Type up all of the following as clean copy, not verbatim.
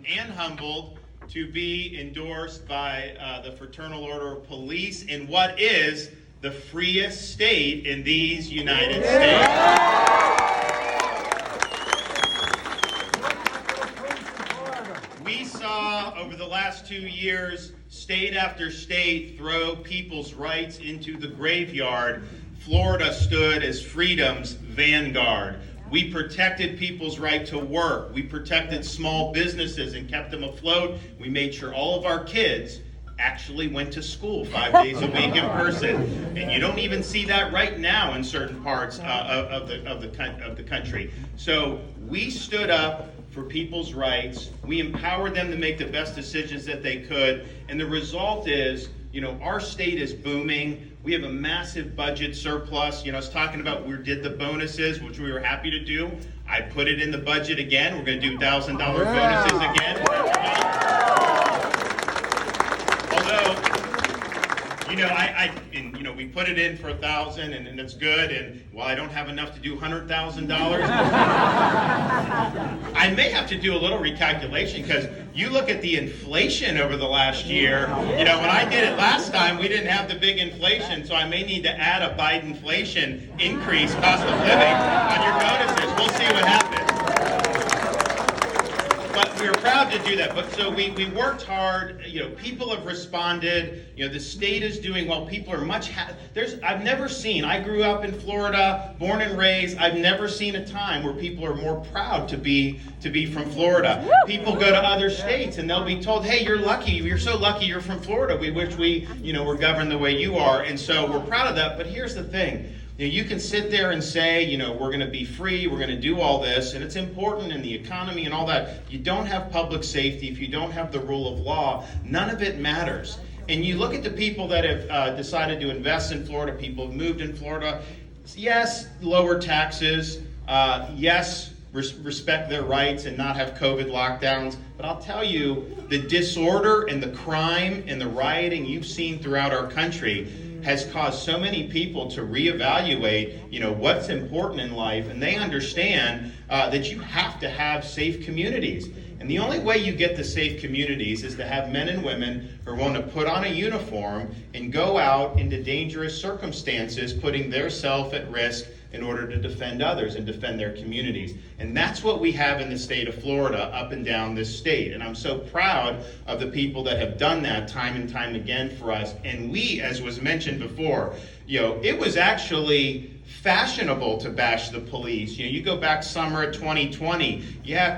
and humbled to be endorsed by the Fraternal Order of Police in what is the freest state in these United States. We saw over the last 2 years, state after state throw people's rights into the graveyard. Florida stood as freedom's vanguard. We protected people's right to work. We protected small businesses and kept them afloat. We made sure all of our kids actually went to school 5 days a week in person. And you don't even see that right now in certain parts of the country. So we stood up for people's rights. We empowered them to make the best decisions that they could. And the result is, our state is booming. We have a massive budget surplus. I was talking about we did the bonuses, which we were happy to do. I put it in the budget again. We're going to do $1,000 bonuses again. Although, we put it in for $1,000 and it's good. And while I don't have enough to do $100,000, I may have to do a little recalculation because you look at the inflation over the last year. When I did it last time, we didn't have the big inflation, so I may need to add a Biden-inflation increase, cost of living, on your bonuses. We'll see what happens. But we were proud to do that. But so we worked hard. People have responded. The state is doing well. People are much. I've never seen. I grew up in Florida, born and raised. I've never seen a time where people are more proud to be from Florida. People go to other states and they'll be told, "Hey, you're lucky. You're so lucky. You're from Florida. We wish we, were governed the way you are." And so we're proud of that. But here's the thing. You can sit there and say, we're going to be free, we're going to do all this, and it's important in the economy and all that. You don't have public safety, if you don't have the rule of law, none of it matters. And you look at the people that have decided to invest in Florida, people have moved in Florida. Yes, lower taxes. Yes, respect their rights and not have COVID lockdowns. But I'll tell you, the disorder and the crime and the rioting you've seen throughout our country has caused so many people to reevaluate, what's important in life, and they understand that you have to have safe communities. And the only way you get to safe communities is to have men and women who are willing to put on a uniform and go out into dangerous circumstances, putting their self at risk in order to defend others and defend their communities. And that's what we have in the state of Florida, up and down this state. And I'm so proud of the people that have done that time and time again for us. And we, as was mentioned before, it was actually fashionable to bash the police. You go back summer of 2020,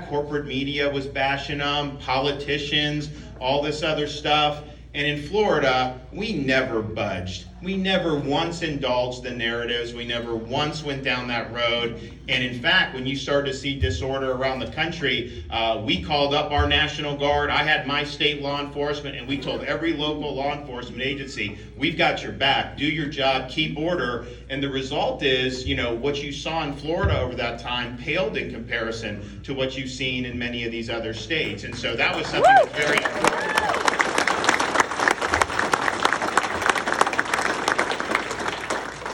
corporate media was bashing them, politicians, all this other stuff. And in Florida, we never budged. We never once indulged the narratives. We never once went down that road. And in fact, when you started to see disorder around the country, we called up our National Guard. I had my state law enforcement, and we told every local law enforcement agency, we've got your back. Do your job, keep order. And the result is, what you saw in Florida over that time paled in comparison to what you've seen in many of these other states. And so that was something that's very important.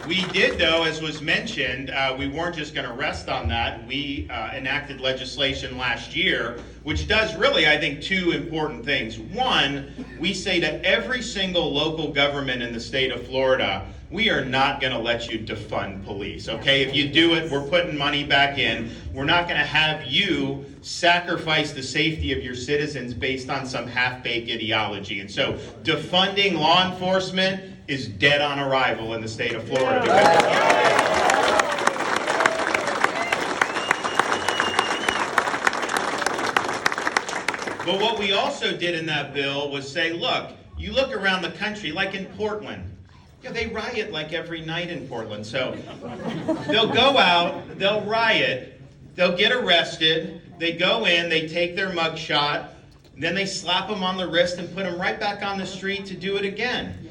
We did, though, as was mentioned, we weren't just going to rest on that. We enacted legislation last year, which does really, I think, two important things. One, we say to every single local government in the state of Florida, we are not going to let you defund police, okay? If you do it, we're putting money back in. We're not going to have you sacrifice the safety of your citizens based on some half-baked ideology. And so defunding law enforcement is dead on arrival in the state of Florida. But what we also did in that bill was say, look, you look around the country, like in Portland, they riot like every night in Portland. So they'll go out, they'll riot, they'll get arrested, they go in, they take their mug shot, then they slap them on the wrist and put them right back on the street to do it again.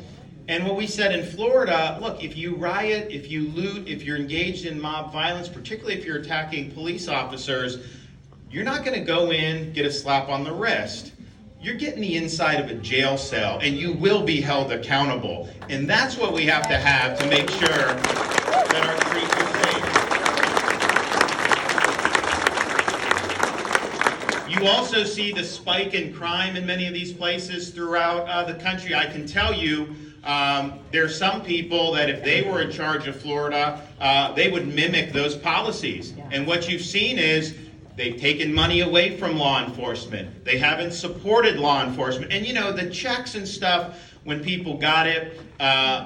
And what we said in Florida, look, if you riot, if you loot, if you're engaged in mob violence, particularly if you're attacking police officers, you're not going to go in, get a slap on the wrist. You're getting the inside of a jail cell, and you will be held accountable. And that's what we have to make sure that our streets are safe. You also see the spike in crime in many of these places throughout the country. I can tell you, there's some people that if they were in charge of Florida, they would mimic those policies. And what you've seen is they've taken money away from law enforcement. They haven't supported law enforcement. And you know, the checks and stuff, when people got it,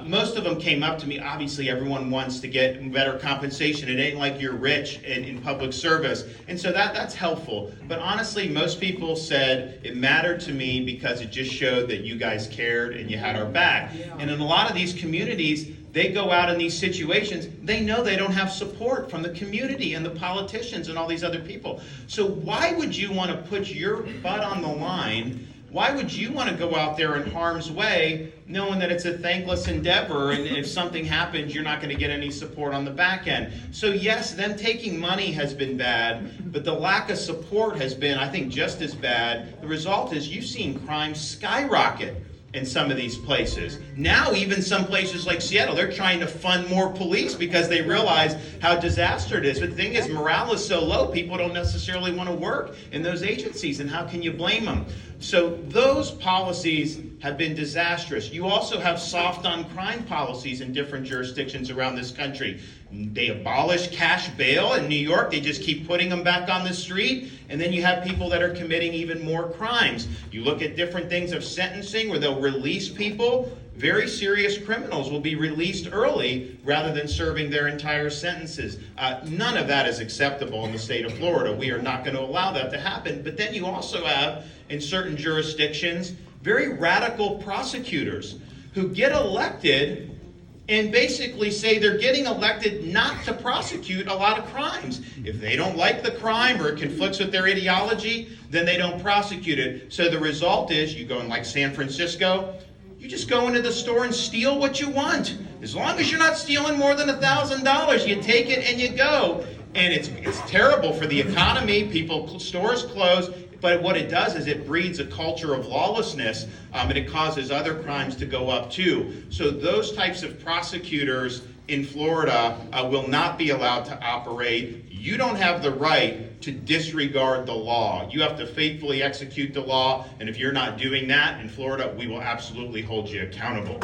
most of them came up to me. Obviously, everyone wants to get better compensation. It ain't like you're rich in public service. And so that's helpful. But honestly, most people said it mattered to me because it just showed that you guys cared and you had our back. And in a lot of these communities, they go out in these situations, they know they don't have support from the community and the politicians and all these other people. So why would you want to put your butt on the line? Why would you want to go out there in harm's way knowing that it's a thankless endeavor and if something happens, you're not going to get any support on the back end? So yes, them taking money has been bad, but the lack of support has been, I think, just as bad. The result is you've seen crime skyrocket in some of these places. Now even some places like Seattle, they're trying to fund more police because they realize how disaster it is. But the thing is, morale is so low, people don't necessarily want to work in those agencies, and how can you blame them? So those policies have been disastrous. You also have soft on crime policies in different jurisdictions around this country. They abolished cash bail in New York. They just keep putting them back on the street. And then you have people that are committing even more crimes. You look at different things of sentencing where they'll release people. Very serious criminals will be released early rather than serving their entire sentences. None of that is acceptable in the state of Florida. We are not going to allow that to happen. But then you also have, in certain jurisdictions, very radical prosecutors who get elected and basically say they're getting elected not to prosecute a lot of crimes. If they don't like the crime or it conflicts with their ideology, then they don't prosecute it. So the result is you go in like San Francisco, you just go into the store and steal what you want. As long as you're not stealing more than $1,000, you take it and you go. And it's terrible for the economy. Stores close. But what it does is it breeds a culture of lawlessness, and it causes other crimes to go up too. So those types of prosecutors in Florida will not be allowed to operate. You don't have the right to disregard the law. You have to faithfully execute the law, and if you're not doing that in Florida, we will absolutely hold you accountable.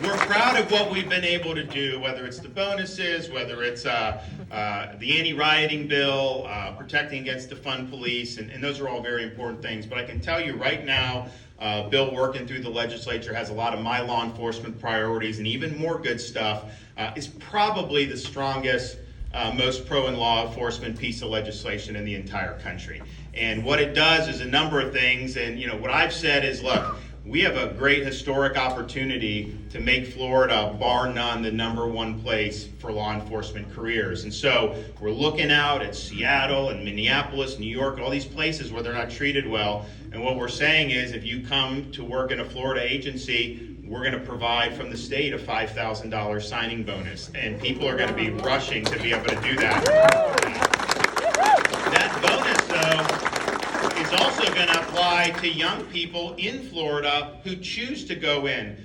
We're proud of what we've been able to do, whether it's the bonuses, whether it's the anti-rioting bill, protecting against defund police, and those are all very important things. But I can tell you right now, bill working through the legislature has a lot of my law enforcement priorities, and even more good stuff, is probably the strongest, most pro and law enforcement piece of legislation in the entire country. And what it does is a number of things, and what I've said is, look, we have a great historic opportunity to make Florida, bar none, the #1 place for law enforcement careers. And so we're looking out at Seattle and Minneapolis, New York, all these places where they're not treated well. And what we're saying is if you come to work in a Florida agency, we're going to provide from the state a $5,000 signing bonus. And people are going to be rushing to be able to do that. That bonus, though, is also going to apply to young people in Florida who choose to go in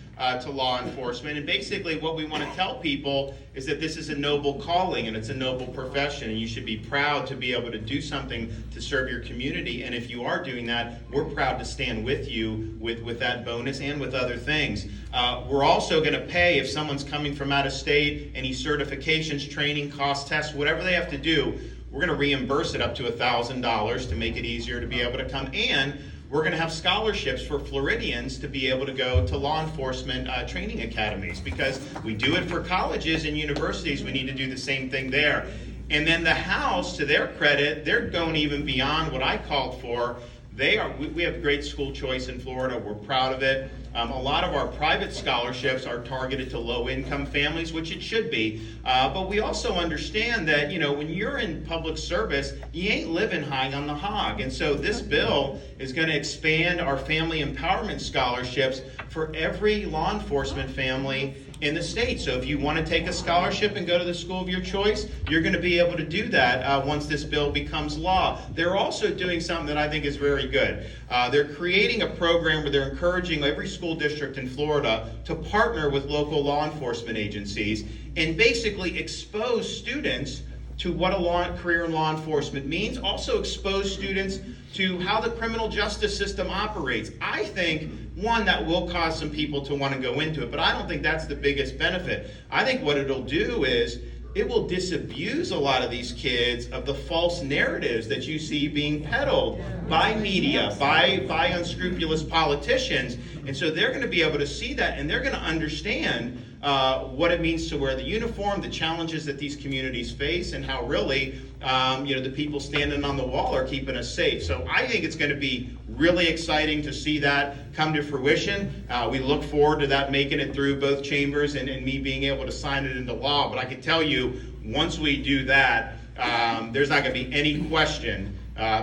to law enforcement. And basically what we want to tell people is that this is a noble calling and it's a noble profession, and you should be proud to be able to do something to serve your community. And if you are doing that, we're proud to stand with you with that bonus and with other things. We're also going to pay, if someone's coming from out of state, any certifications, training, cost tests, whatever they have to do, we're going to reimburse it up to $1,000 to make it easier to be able to come. And we're going to have scholarships for Floridians to be able to go to law enforcement training academies, because we do it for colleges and universities. We need to do the same thing there. And then the House, to their credit, they're going even beyond what I called for. We have great school choice in Florida. We're proud of it. A lot of our private scholarships are targeted to low-income families, which it should be. But we also understand that, when you're in public service, you ain't living high on the hog. And so this bill is going to expand our family empowerment scholarships for every law enforcement family in the state. So if you want to take a scholarship and go to the school of your choice, you're going to be able to do that once this bill becomes law. They're also doing something that I think is very good. They're creating a program where they're encouraging every school district in Florida to partner with local law enforcement agencies and basically expose students to what a career in law enforcement means, also expose students to how the criminal justice system operates. I think, one, that will cause some people to want to go into it, but I don't think that's the biggest benefit. I think what it'll do is it will disabuse a lot of these kids of the false narratives that you see being peddled by media, by unscrupulous politicians. And so they're going to be able to see that, and they're going to understand what it means to wear the uniform, the challenges that these communities face, and how really the people standing on the wall are keeping us safe. So I think it's going to be really exciting to see that come to fruition. We look forward to that making it through both chambers and me being able to sign it into law. But I can tell you, once we do that, there's not going to be any question.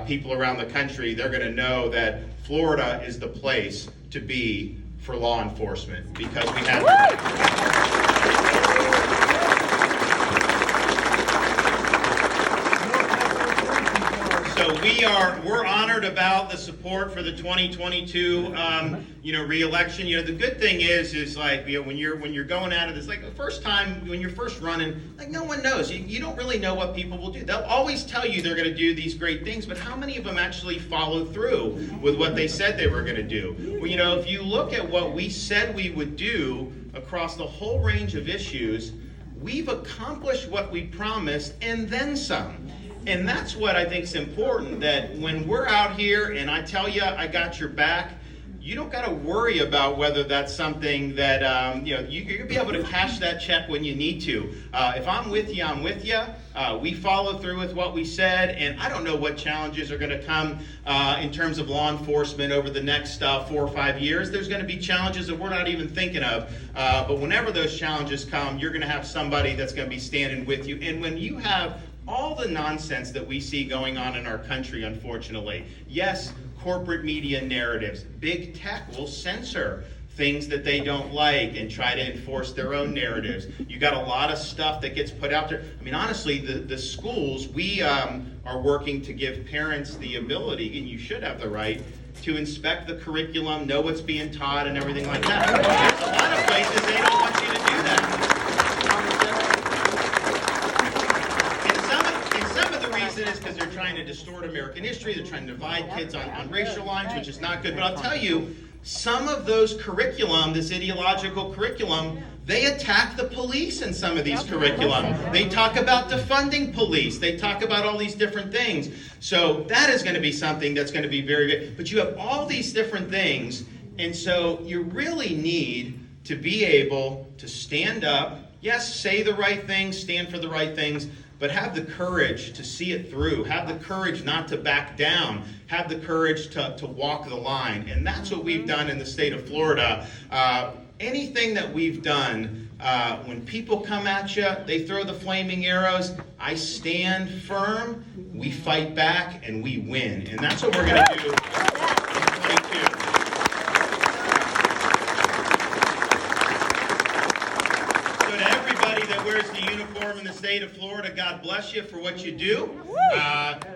People around the country, they're going to know that Florida is the place to be for law enforcement, because we have we're honored about the support for the 2022 re-election. The good thing is like, when you're going at it, it's like the first time when you're first running, like no one knows. You don't really know what people will do. They'll always tell you they're going to do these great things, but how many of them actually follow through with what they said they were going to do? Well, if you look at what we said we would do across the whole range of issues, we've accomplished what we promised and then some. And that's what I think is important, that when we're out here and I tell you I got your back, you don't got to worry about whether that's something that, you're going to be able to cash that check when you need to. If I'm with you, I'm with you. We follow through with what we said, and I don't know what challenges are going to come in terms of law enforcement over the next 4 or 5 years. There's going to be challenges that we're not even thinking of. But whenever those challenges come, you're going to have somebody that's going to be standing with you. And when you have all the nonsense that we see going on in our country, unfortunately, yes, corporate media narratives, big tech will censor things that they don't like and try to enforce their own narratives. You got a lot of stuff that gets put out there. I mean, honestly, the schools, we are working to give parents the ability, and you should have the right, to inspect the curriculum, know what's being taught, and everything like that. There's a lot of places they don't want you to do that. Is because they're trying to distort American history. They're trying to divide kids on racial lines, which is not good. But I'll tell you, some of those curriculum, this ideological curriculum, they attack the police in some of these curriculum. They talk about defunding police. They talk about all these different things. So that is going to be something that's going to be very good. But you have all these different things, and so you really need to be able to stand up, yes, say the right things, stand for the right things, but have the courage to see it through, have the courage not to back down, have the courage to walk the line. And that's what we've done in the state of Florida. Anything that we've done, when people come at you, they throw the flaming arrows, I stand firm, we fight back, and we win. And that's what we're going to do in 2022. That wears the uniform in the state of Florida, God bless you for what you do.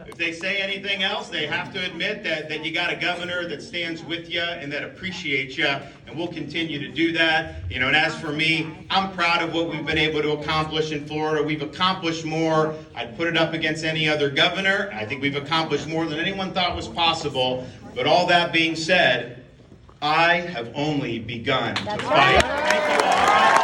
If they say anything else, they have to admit that you got a governor that stands with you and that appreciates you, and we'll continue to do that. And as for me, I'm proud of what we've been able to accomplish in Florida. We've accomplished more. I'd put it up against any other governor. I think we've accomplished more than anyone thought was possible. But all that being said, I have only begun to fight. Thank you all.